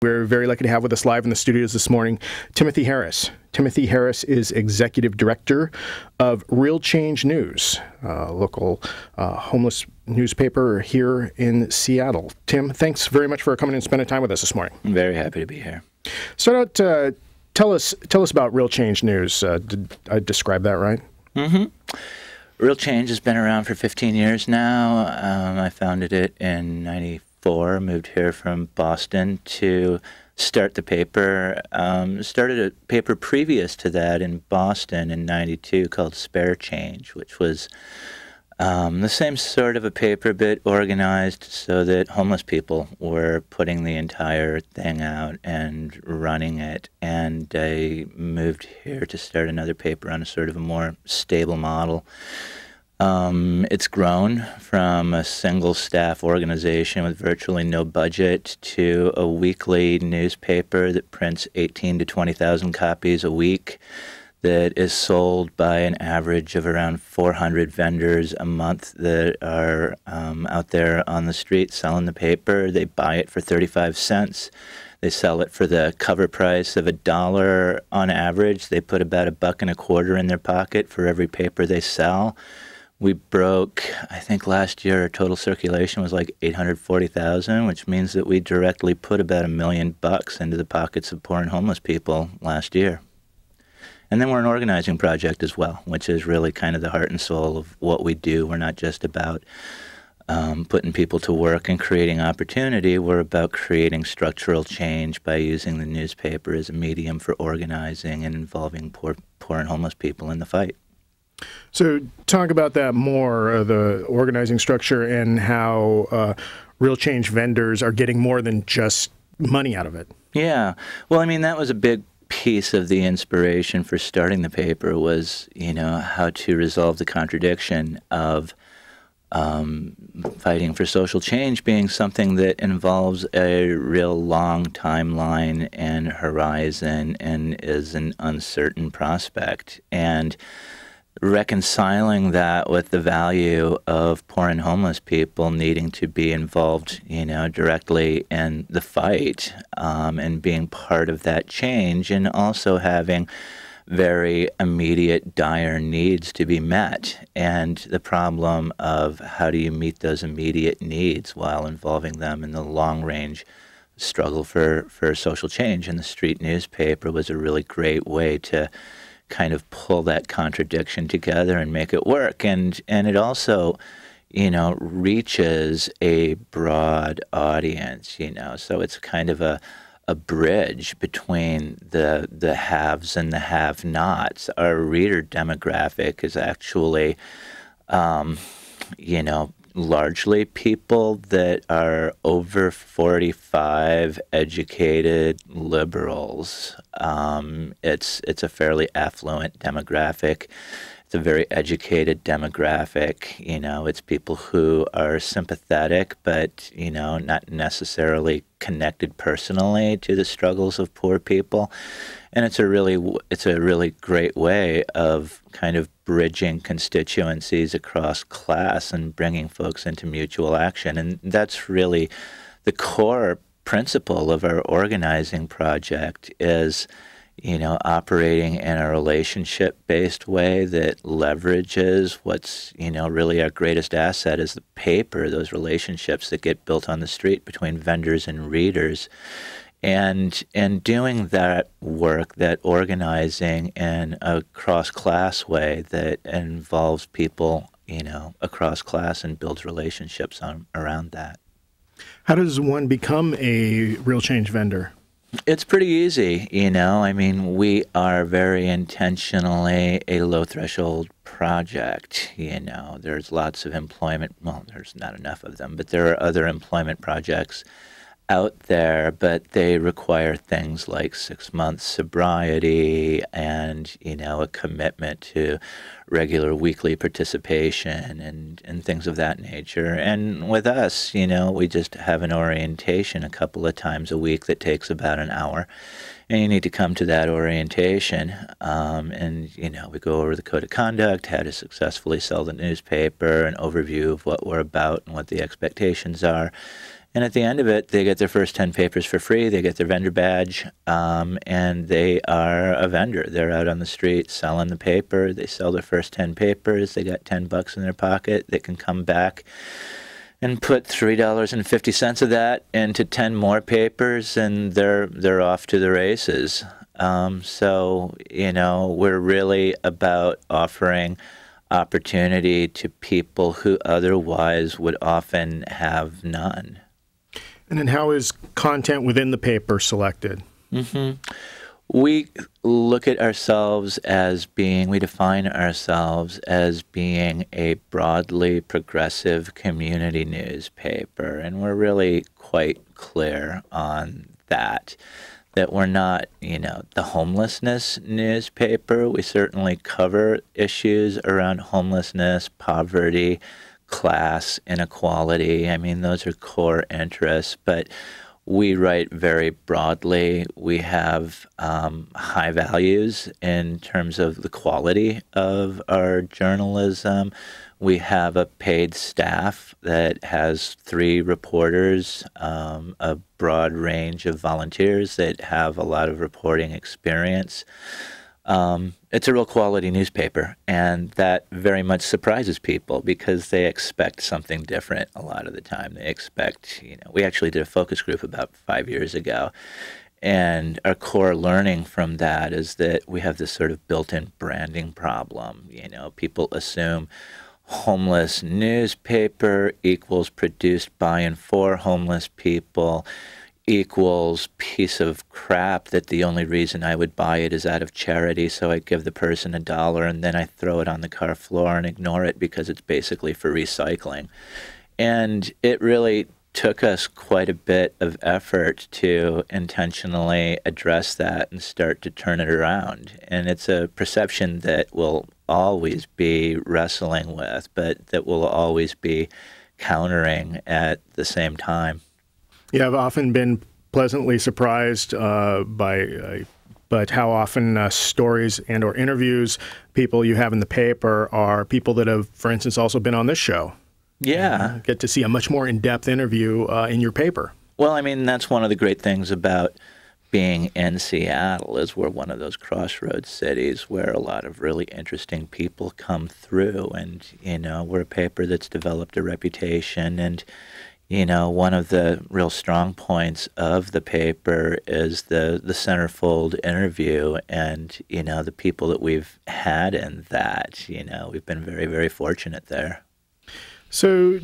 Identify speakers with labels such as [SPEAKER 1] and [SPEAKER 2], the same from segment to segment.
[SPEAKER 1] We're very lucky to have with us live in the studios this morning Timothy Harris. Timothy Harris is Executive Director of Real Change News, a local homeless newspaper here in Seattle. Tim, thanks very much for coming and spending time with us this morning.
[SPEAKER 2] I'm very happy to be here.
[SPEAKER 1] Start out, tell us about Real Change News. Did I describe that right?
[SPEAKER 2] Mm-hmm. Real Change has been around for 15 years now. I founded it in '94, moved here from Boston to start the paper. Started a paper previous to that in Boston in '92 called Spare Change, which was the same sort of a paper, but organized so that homeless people were putting the entire thing out and running it. And I moved here to start another paper on a sort of a more stable model. It's grown from a single staff organization with virtually no budget to a weekly newspaper that prints 18 to 20,000 copies a week, that is sold by an average of around 400 vendors a month that are out there on the street selling the paper. They buy it for 35 cents. They sell it for the cover price of $1 on average. They put about $1.25 in their pocket for every paper they sell. We broke, I think last year, our total circulation was like 840,000, which means that we directly put about $1 million into the pockets of poor and homeless people last year. And then we're an organizing project as well, which is really kind of the heart and soul of what we do. We're not just about putting people to work and creating opportunity. We're about creating structural change by using the newspaper as a medium for organizing and involving poor and homeless people in the fight.
[SPEAKER 1] So talk about that more, the organizing structure and how Real Change vendors are getting more than just money out of it.
[SPEAKER 2] Yeah. Well, I mean, that was a big piece of the inspiration for starting the paper was, how to resolve the contradiction of fighting for social change being something that involves a real long timeline and horizon and is an uncertain prospect. And reconciling that with the value of poor and homeless people needing to be involved, directly in the fight and being part of that change, and also having very immediate, dire needs to be met. And the problem of how do you meet those immediate needs while involving them in the long-range struggle for social change. And the street newspaper was a really great way to kind of pull that contradiction together and make it work. And it also, reaches a broad audience, so it's kind of a bridge between the haves and the have-nots. Our reader demographic is actually, largely people that are over 45, educated liberals. It's a fairly affluent demographic. It's a very educated demographic. It's people who are sympathetic, but, not necessarily connected personally to the struggles of poor people. And it's a really great way of kind of bridging constituencies across class and bringing folks into mutual action. And that's really the core principle of our organizing project is, operating in a relationship-based way that leverages what's, really our greatest asset is the paper, those relationships that get built on the street between vendors and readers. And doing that work, that organizing in a cross-class way that involves people, across class and builds relationships around that.
[SPEAKER 1] How does one become a Real Change vendor?
[SPEAKER 2] It's pretty easy, we are very intentionally a low-threshold project, There's lots of employment, well, there's not enough of them, but there are other employment projects out there, but they require things like 6 months sobriety and, a commitment to regular weekly participation and things of that nature. And with us, we just have an orientation a couple of times a week that takes about an hour. And you need to come to that orientation. We go over the code of conduct, how to successfully sell the newspaper, an overview of what we're about and what the expectations are. And at the end of it, they get their first 10 papers for free. They get their vendor badge, and they are a vendor. They're out on the street selling the paper. They sell their first 10 papers. They got $10 in their pocket. They can come back and put $3.50 of that into 10 more papers, and they're off to the races. So, we're really about offering opportunity to people who otherwise would often have none.
[SPEAKER 1] And then how is content within the paper selected?
[SPEAKER 2] Mm-hmm. We look at ourselves as we define ourselves as being a broadly progressive community newspaper, and we're really quite clear on that we're not, the homelessness newspaper. We certainly cover issues around homelessness, poverty, class, inequality. I mean, those are core interests, but we write very broadly. We have high values in terms of the quality of our journalism. We have a paid staff that has 3 reporters, a broad range of volunteers that have a lot of reporting experience. It's a real quality newspaper, and that very much surprises people because they expect something different a lot of the time. They expect, we actually did a focus group about 5 years ago, and our core learning from that is that we have this sort of built-in branding problem. People assume homeless newspaper equals produced by and for homeless people equals piece of crap that the only reason I would buy it is out of charity, so I give the person $1 and then I throw it on the car floor and ignore it because it's basically for recycling. And it really took us quite a bit of effort to intentionally address that and start to turn it around. And it's a perception that we'll always be wrestling with, but that we'll always be countering at the same time.
[SPEAKER 1] Yeah, I've often been pleasantly surprised but how often stories and or interviews people you have in the paper are people that have, for instance, also been on this show.
[SPEAKER 2] Yeah.
[SPEAKER 1] Get to see a much more in-depth interview in your paper.
[SPEAKER 2] Well, I mean, that's one of the great things about being in Seattle is we're one of those crossroads cities where a lot of really interesting people come through. And, we're a paper that's developed a reputation. And, one of the real strong points of the paper is the centerfold interview and, the people that we've had in that. We've been very, very fortunate there.
[SPEAKER 1] So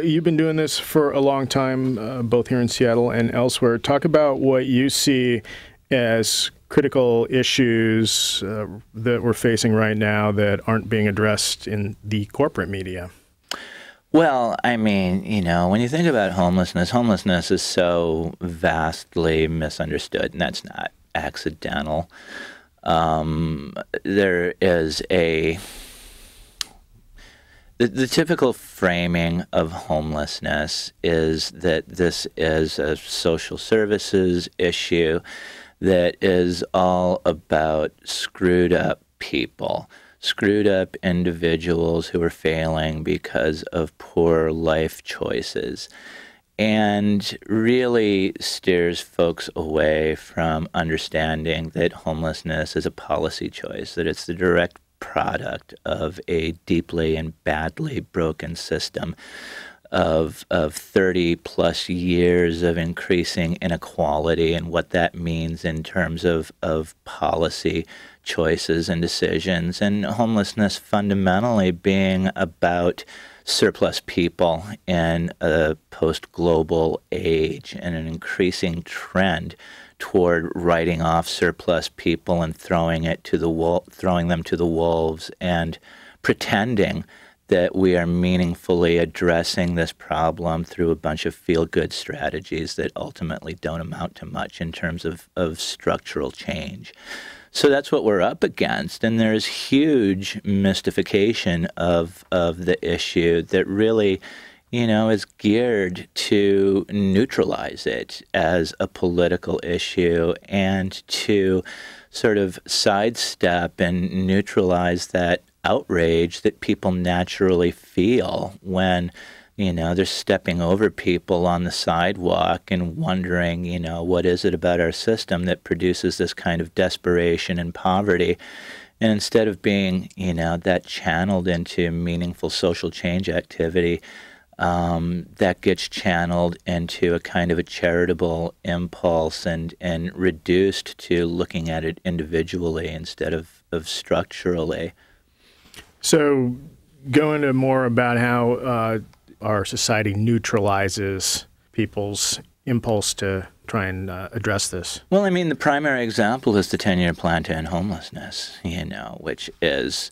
[SPEAKER 1] you've been doing this for a long time, both here in Seattle and elsewhere. Talk about what you see as critical issues that we're facing right now that aren't being addressed in the corporate media.
[SPEAKER 2] Well, I mean, when you think about homelessness is so vastly misunderstood, and that's not accidental. There is the typical framing of homelessness is that this is a social services issue that is all about screwed up people, screwed up individuals who are failing because of poor life choices, and really steers folks away from understanding that homelessness is a policy choice, that it's the direct product of a deeply and badly broken system of 30 plus years of increasing inequality and what that means in terms of policy choices and decisions, and homelessness fundamentally being about surplus people in a post-global age and an increasing trend toward writing off surplus people and throwing them to the wolves and pretending that we are meaningfully addressing this problem through a bunch of feel-good strategies that ultimately don't amount to much in terms of structural change. So that's what we're up against, and there's huge mystification of the issue that really, is geared to neutralize it as a political issue and to sort of sidestep and neutralize that outrage that people naturally feel when, They're stepping over people on the sidewalk and wondering, what is it about our system that produces this kind of desperation and poverty? And instead of being, that channeled into meaningful social change activity, that gets channeled into a kind of a charitable impulse and reduced to looking at it individually instead of structurally.
[SPEAKER 1] So go into more about how our society neutralizes people's impulse to try and address this.
[SPEAKER 2] Well, I mean, the primary example is the 10-year plan to end homelessness, which is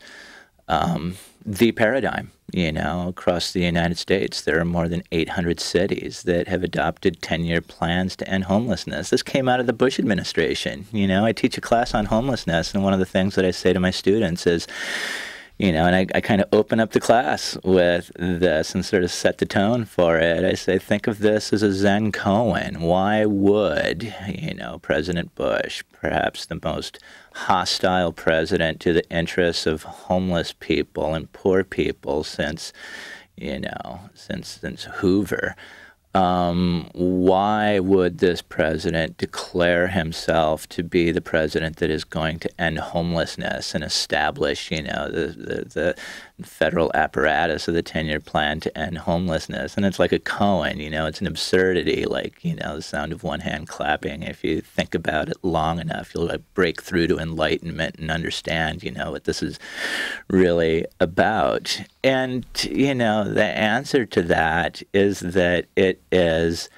[SPEAKER 2] the paradigm. Across the United States, there are more than 800 cities that have adopted 10-year plans to end homelessness. This came out of the Bush administration. I teach a class on homelessness, and one of the things that I say to my students is, and I kind of open up the class with this and sort of set the tone for it. I say, think of this as a Zen koan. Why would, President Bush, perhaps the most hostile president to the interests of homeless people and poor people since Hoover, why would this president declare himself to be the president that is going to end homelessness and establish, the federal apparatus of the 10-year plan to end homelessness? And it's like a koan, it's an absurdity, like, the sound of one hand clapping. If you think about it long enough, you'll break through to enlightenment and understand, what this is really about. And, the answer to that is that it is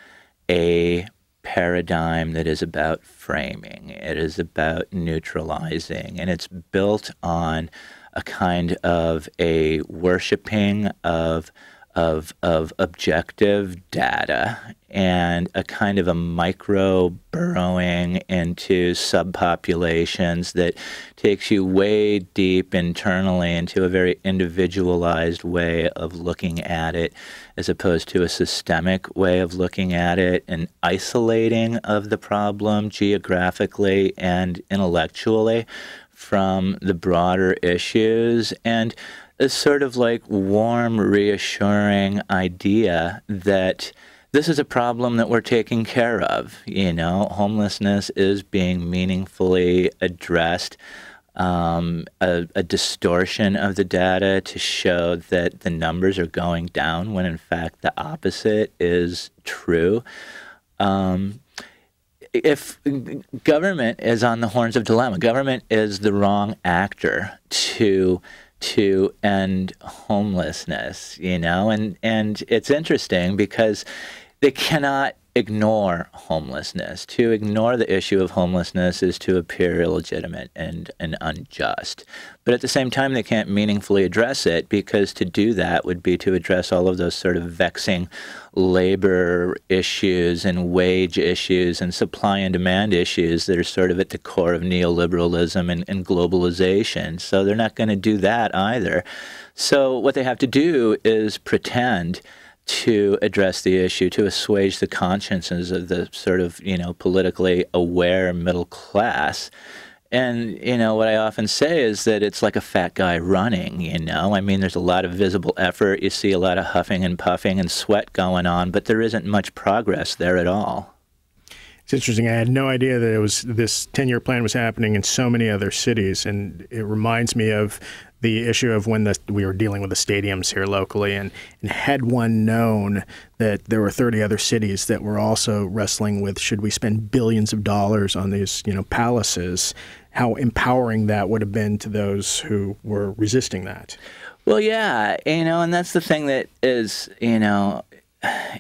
[SPEAKER 2] a paradigm that is about framing. It is about neutralizing, and it's built on a kind of a worshiping of objective data and a kind of a micro burrowing into subpopulations that takes you way deep internally into a very individualized way of looking at it, as opposed to a systemic way of looking at it, and isolating of the problem geographically and intellectually from the broader issues, and a sort of like warm, reassuring idea that this is a problem that we're taking care of. Homelessness is being meaningfully addressed. A distortion of the data to show that the numbers are going down when in fact the opposite is true. If government is on the horns of dilemma, government is the wrong actor to end homelessness, and it's interesting because they cannot ignore homelessness. To ignore the issue of homelessness is to appear illegitimate and unjust. But at the same time, they can't meaningfully address it, because to do that would be to address all of those sort of vexing labor issues and wage issues and supply and demand issues that are sort of at the core of neoliberalism and globalization. So they're not going to do that either. So what they have to do is pretend to address the issue, to assuage the consciences of the sort of, politically aware middle class. And, what I often say is that it's like a fat guy running, I mean, there's a lot of visible effort. You see a lot of huffing and puffing and sweat going on, but there isn't much progress there at all.
[SPEAKER 1] It's interesting. I had no idea that this 10-year plan was happening in so many other cities, and it reminds me of the issue of when we were dealing with the stadiums here locally, and had one known that there were 30 other cities that were also wrestling with, should we spend billions of dollars on these, palaces, how empowering that would have been to those who were resisting that.
[SPEAKER 2] Well, yeah, and that's the thing that is,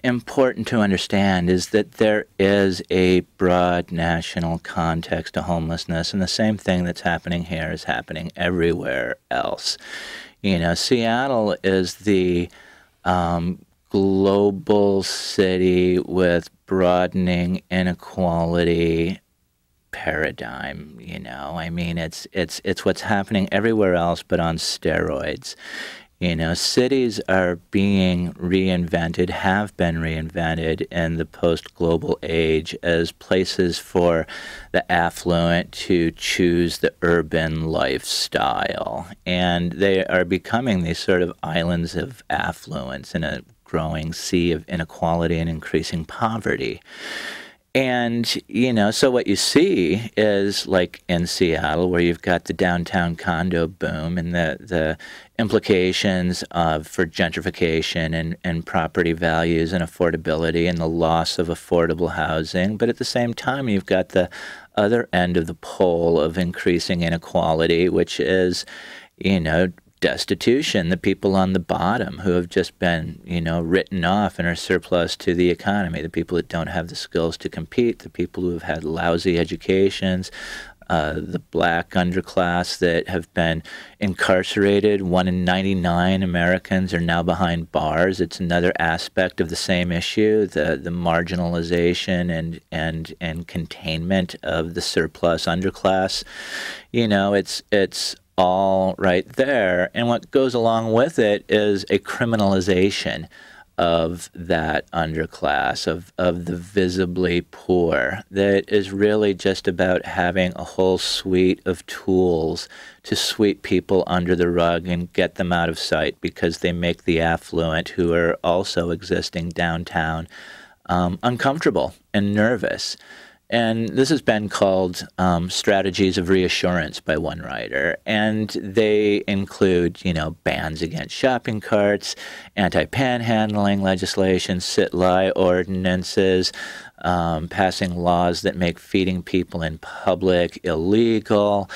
[SPEAKER 2] important to understand, is that there is a broad national context to homelessness, and the same thing that's happening here is happening everywhere else. Seattle is the global city with broadening inequality paradigm. I mean, it's what's happening everywhere else but on steroids. Cities are being reinvented, have been reinvented in the post-global age as places for the affluent to choose the urban lifestyle. And they are becoming these sort of islands of affluence in a growing sea of inequality and increasing poverty. And, so what you see is like in Seattle, where you've got the downtown condo boom and the implications for gentrification and property values and affordability and the loss of affordable housing. But at the same time, you've got the other end of the pole of increasing inequality, which is, destitution, the people on the bottom who have just been, written off and are surplus to the economy, the people that don't have the skills to compete, the people who have had lousy educations, the black underclass that have been incarcerated. 1 in 99 Americans are now behind bars. It's another aspect of the same issue, the marginalization and containment of the surplus underclass. It's all right there. And what goes along with it is a criminalization of that underclass, of the visibly poor, that is really just about having a whole suite of tools to sweep people under the rug and get them out of sight because they make the affluent, who are also existing downtown, uncomfortable and nervous. And this has been called strategies of reassurance by one writer. And they include, bans against shopping carts, anti-panhandling legislation, sit-lie ordinances, passing laws that make feeding people in public illegal.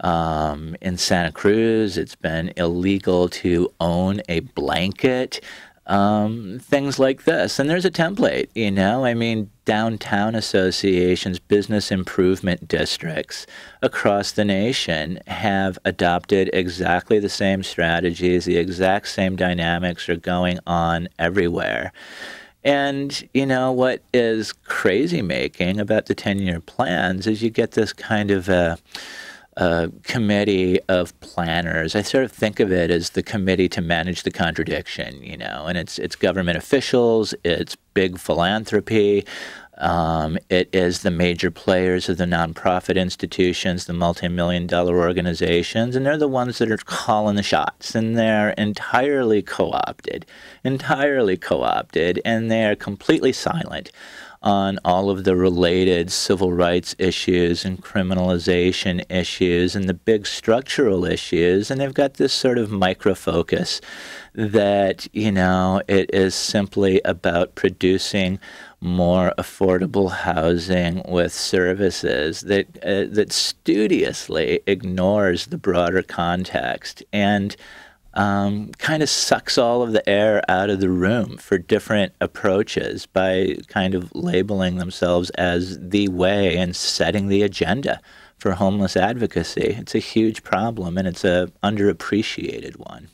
[SPEAKER 2] In Santa Cruz, it's been illegal to own a blanket. Things like this. And there's a template, downtown associations, business improvement districts across the nation have adopted exactly the same strategies. The exact same dynamics are going on everywhere. And, what is crazy making about the 10-year plans is you get this kind of a committee of planners. I sort of think of it as the committee to manage the contradiction, and it's government officials, it's big philanthropy, it is the major players of the nonprofit institutions, the multi-million-dollar organizations, and they're the ones that are calling the shots, and they're entirely co-opted, and they are completely silent on all of the related civil rights issues and criminalization issues and the big structural issues. And they've got this sort of micro focus that, it is simply about producing more affordable housing with services that studiously ignores the broader context and kind of sucks all of the air out of the room for different approaches by kind of labeling themselves as the way and setting the agenda for homeless advocacy. It's a huge problem, and it's a underappreciated one.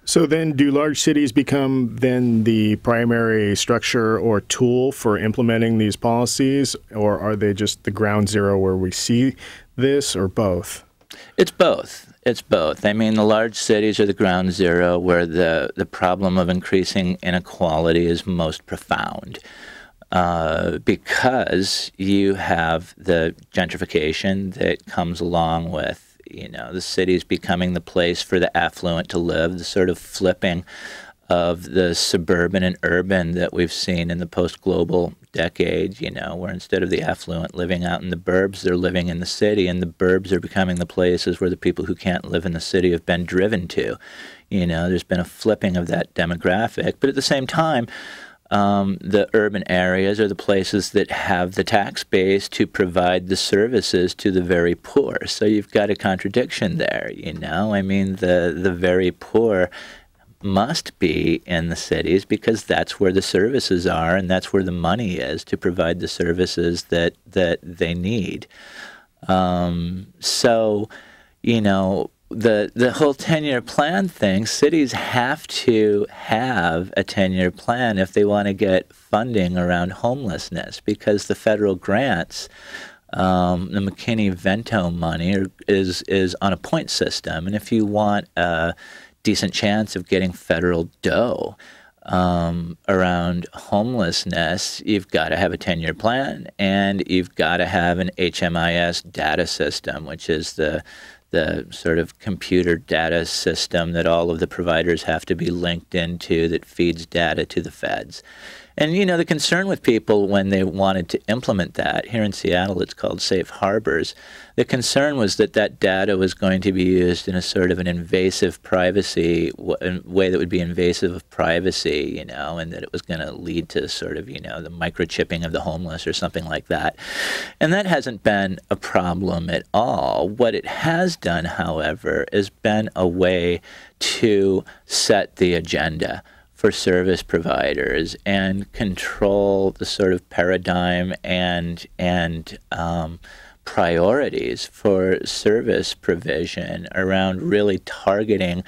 [SPEAKER 1] So then do large cities become then the primary structure or tool for implementing these policies, or are they just the ground zero where we see this, or both?
[SPEAKER 2] It's both. The large cities are the ground zero where the problem of increasing inequality is most profound because you have the gentrification that comes along with, the cities becoming the place for the affluent to live, the sort of flipping of the suburban and urban that we've seen in the post-global decade, where instead of the affluent living out in the burbs, they're living in the city, and the burbs are becoming the places where the people who can't live in the city have been driven to. There's been a flipping of that demographic. But at the same time, the urban areas are the places that have the tax base to provide the services to the very poor. So you've got a contradiction there, the very poor must be in the cities because that's where the services are and that's where the money is to provide the services that they need. So, the whole 10-year plan thing, cities have to have a 10-year plan if they want to get funding around homelessness because the federal grants, the McKinney-Vento money is on a point system. And if you want a decent chance of getting federal dough around homelessness, you've got to have a 10-year plan, and you've got to have an HMIS data system, which is the the sort of computer data system that all of the providers have to be linked into that feeds data to the feds. And, the concern with people when they wanted to implement that, here in Seattle it's called safe harbors, the concern was that that data was going to be used in a sort of an invasive privacy, way that would be invasive of privacy, and that it was going to lead to sort of, the microchipping of the homeless or something like that. And that hasn't been a problem at all. What it has done, however, is been a way to set the agenda for service providers and control the sort of paradigm and priorities for service provision around really targeting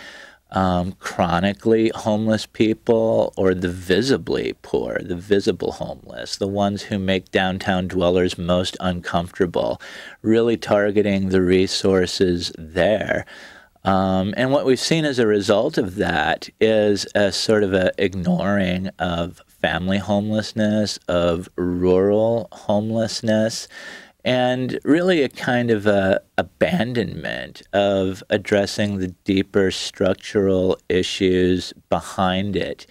[SPEAKER 2] chronically homeless people or the visibly poor, the visible homeless, the ones who make downtown dwellers most uncomfortable, really targeting the resources there. And what we've seen as a result of that is a sort of a ignoring of family homelessness, of rural homelessness, and really a kind of a abandonment of addressing the deeper structural issues behind it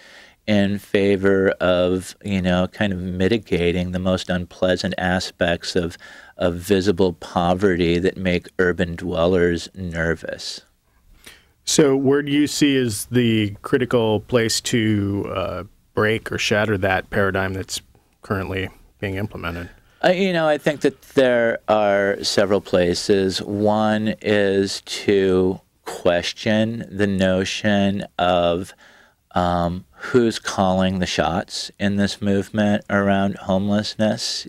[SPEAKER 2] in favor of, kind of mitigating the most unpleasant aspects of visible poverty that make urban dwellers nervous.
[SPEAKER 1] So where do you see is the critical place to break or shatter that paradigm that's currently being implemented?
[SPEAKER 2] I think that there are several places. One is to question the notion of who's calling the shots in this movement around homelessness.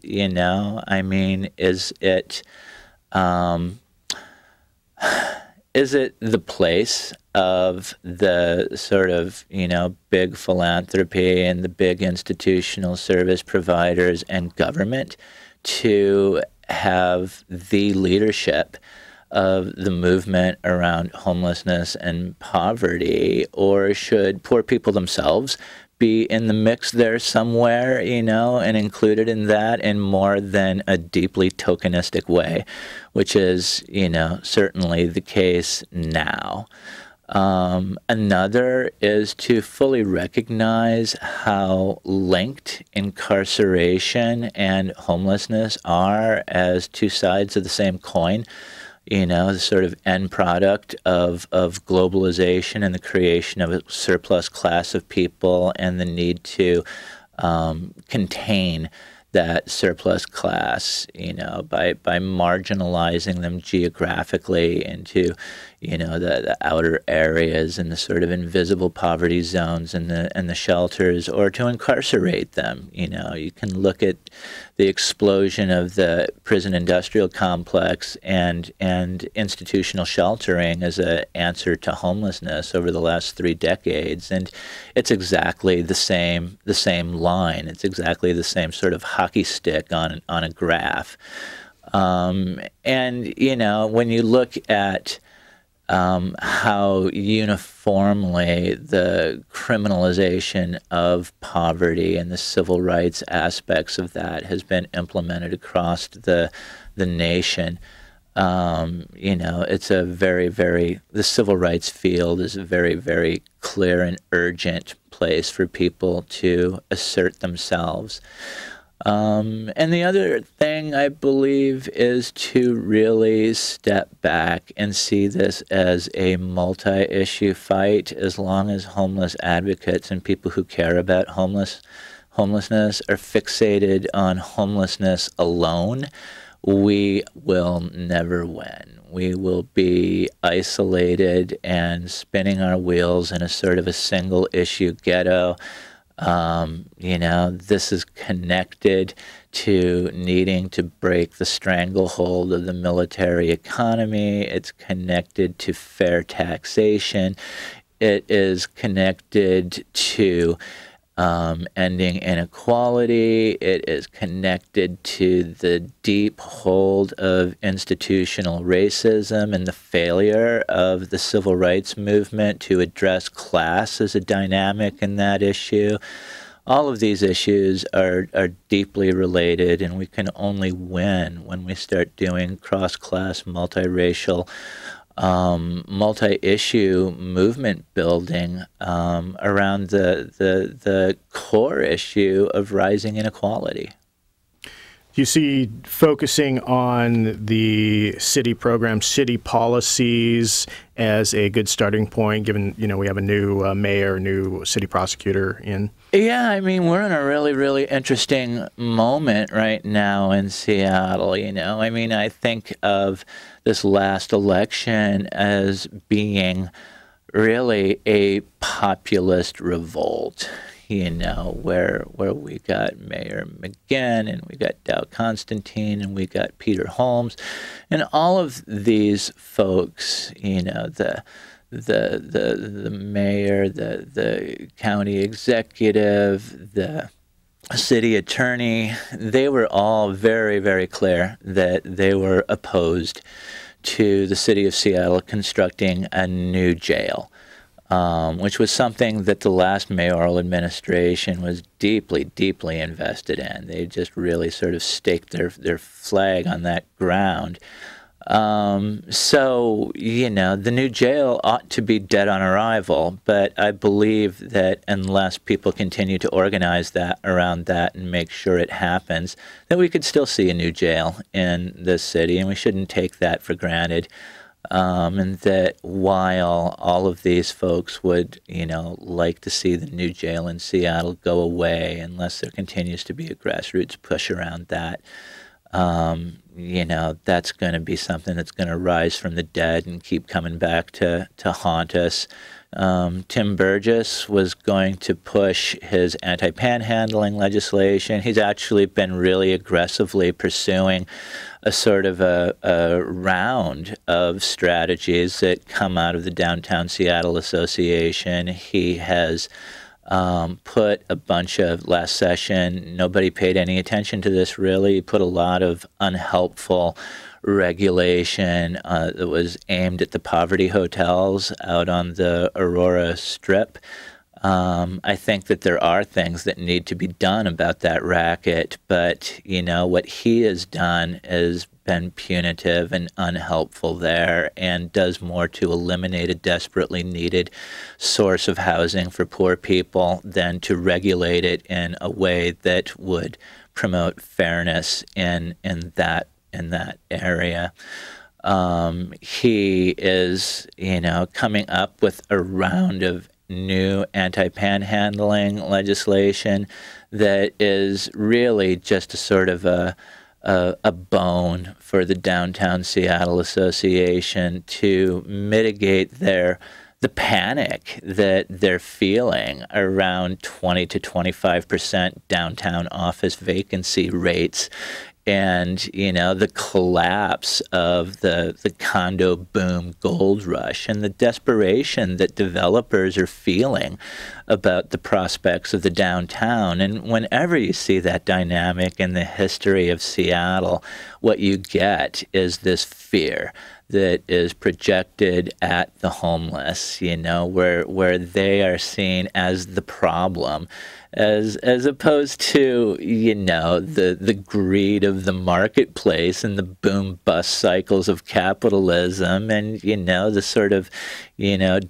[SPEAKER 2] Is it the place of the sort of, big philanthropy and the big institutional service providers and government to have the leadership of the movement around homelessness and poverty, or should poor people themselves be in the mix there somewhere, and included in that in more than a deeply tokenistic way, which is, certainly the case now. Another is to fully recognize how linked incarceration and homelessness are as two sides of the same coin. The sort of end product of globalization and the creation of a surplus class of people and the need to contain that surplus class, by marginalizing them geographically into, the outer areas and the sort of invisible poverty zones and the shelters, or to incarcerate them. You can look at the explosion of the prison industrial complex and institutional sheltering as an answer to homelessness over the last 3 decades, and it's exactly the same line. It's exactly the same sort of hockey stick on a graph. And when you look at how uniformly the criminalization of poverty and the civil rights aspects of that has been implemented across the nation. It's a the civil rights field is a very, very clear and urgent place for people to assert themselves. And the other thing, I believe, is to really step back and see this as a multi-issue fight. As long as homeless advocates and people who care about homelessness are fixated on homelessness alone, we will never win. We will be isolated and spinning our wheels in a sort of a single issue ghetto. This is connected to needing to break the stranglehold of the military economy. It's connected to fair taxation. It is connected to ending inequality. It is connected to the deep hold of institutional racism and the failure of the civil rights movement to address class as a dynamic in that issue. All of these issues are deeply related, and we can only win when we start doing cross-class, multiracial multi-issue movement building around the core issue of rising inequality.
[SPEAKER 1] You see focusing on the city programs, city policies as a good starting point, given, we have a new mayor, new city prosecutor in?
[SPEAKER 2] Yeah, I mean, we're in a really, really interesting moment right now in Seattle, I mean, I think of this last election as being really a populist revolt. Where we got Mayor McGinn and we got Dow Constantine and we got Peter Holmes, and all of these folks, the mayor, the county executive, the city attorney, they were all very, very clear that they were opposed to the city of Seattle constructing a new jail. Which was something that the last mayoral administration was deeply, deeply invested in. They just really sort of staked their flag on that ground. So, the new jail ought to be dead on arrival, but I believe that unless people continue to organize that around that and make sure it happens, that we could still see a new jail in this city, and we shouldn't take that for granted. And that while all of these folks would, like to see the new jail in Seattle go away unless there continues to be a grassroots push around that, that's going to be something that's going to rise from the dead and keep coming back to haunt us. Tim Burgess was going to push his anti-panhandling legislation. He's actually been really aggressively pursuing a sort of a round of strategies that come out of the Downtown Seattle Association. He has put a bunch of, last session, nobody paid any attention to this really, he put a lot of unhelpful regulation that was aimed at the poverty hotels out on the Aurora Strip. I think that there are things that need to be done about that racket, but, what he has done has been punitive and unhelpful there and does more to eliminate a desperately needed source of housing for poor people than to regulate it in a way that would promote fairness in that area. He is, coming up with a round of new anti-panhandling legislation that is really just a sort of a bone for the Downtown Seattle Association to mitigate the panic that they're feeling around 20 to 25% downtown office vacancy rates, and the collapse of the condo boom gold rush and the desperation that developers are feeling about the prospects of the downtown. And whenever you see that dynamic in the history of Seattle, what you get is this fear that is projected at the homeless, where they are seen as the problem, as opposed to, the greed of the marketplace and the boom bust cycles of capitalism and, the sort of,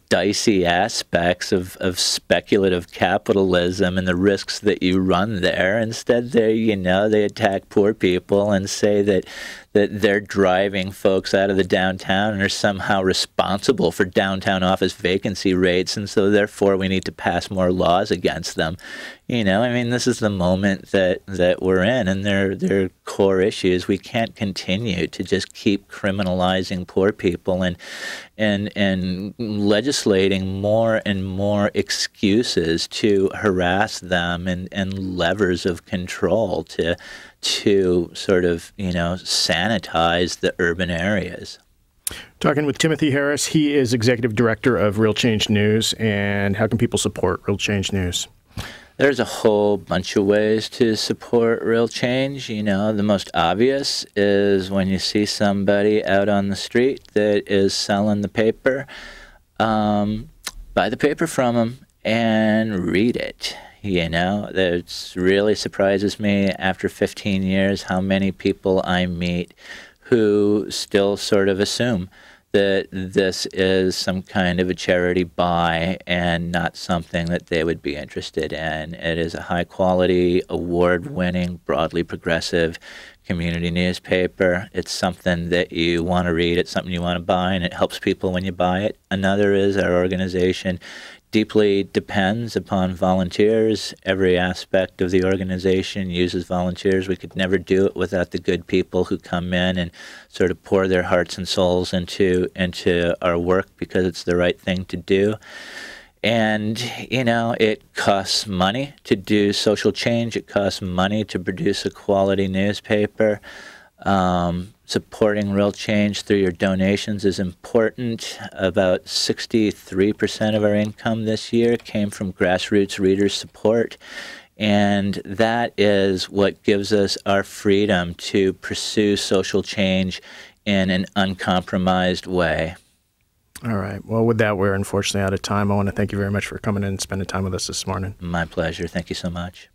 [SPEAKER 2] dicey aspects of speculative capitalism and the risks that you run there. Instead, they attack poor people and say that they're driving folks out of the downtown and are somehow responsible for downtown office vacancy rates, and so therefore we need to pass more laws against them. This is the moment that we're in, and they're core issues. We can't continue to just keep criminalizing poor people and legislating more and more excuses to harass them and levers of control to sort of, sanitize the urban areas.
[SPEAKER 1] Talking with Timothy Harris. He is Executive Director of Real Change News. And how can people support Real Change News?
[SPEAKER 2] There's a whole bunch of ways to support Real Change. The most obvious is when you see somebody out on the street that is selling the paper, buy the paper from them and read it. It really surprises me after 15 years how many people I meet who still sort of assume that this is some kind of a charity buy and not something that they would be interested in. It is a high-quality, award-winning, broadly progressive community newspaper. It's something that you want to read. It's something you want to buy, and it helps people when you buy it. Another is our organization deeply depends upon volunteers. Every aspect of the organization uses volunteers. We could never do it without the good people who come in and sort of pour their hearts and souls into our work because it's the right thing to do. And, you know, it costs money to do social change. It costs money to produce a quality newspaper. Supporting real change through your donations is important. About 63% of our income this year came from grassroots reader support. And that is what gives us our freedom to pursue social change in an uncompromised way.
[SPEAKER 1] All right. Well, with that, we're unfortunately out of time. I want to thank you very much for coming in and spending time with us this morning.
[SPEAKER 2] My pleasure. Thank you so much.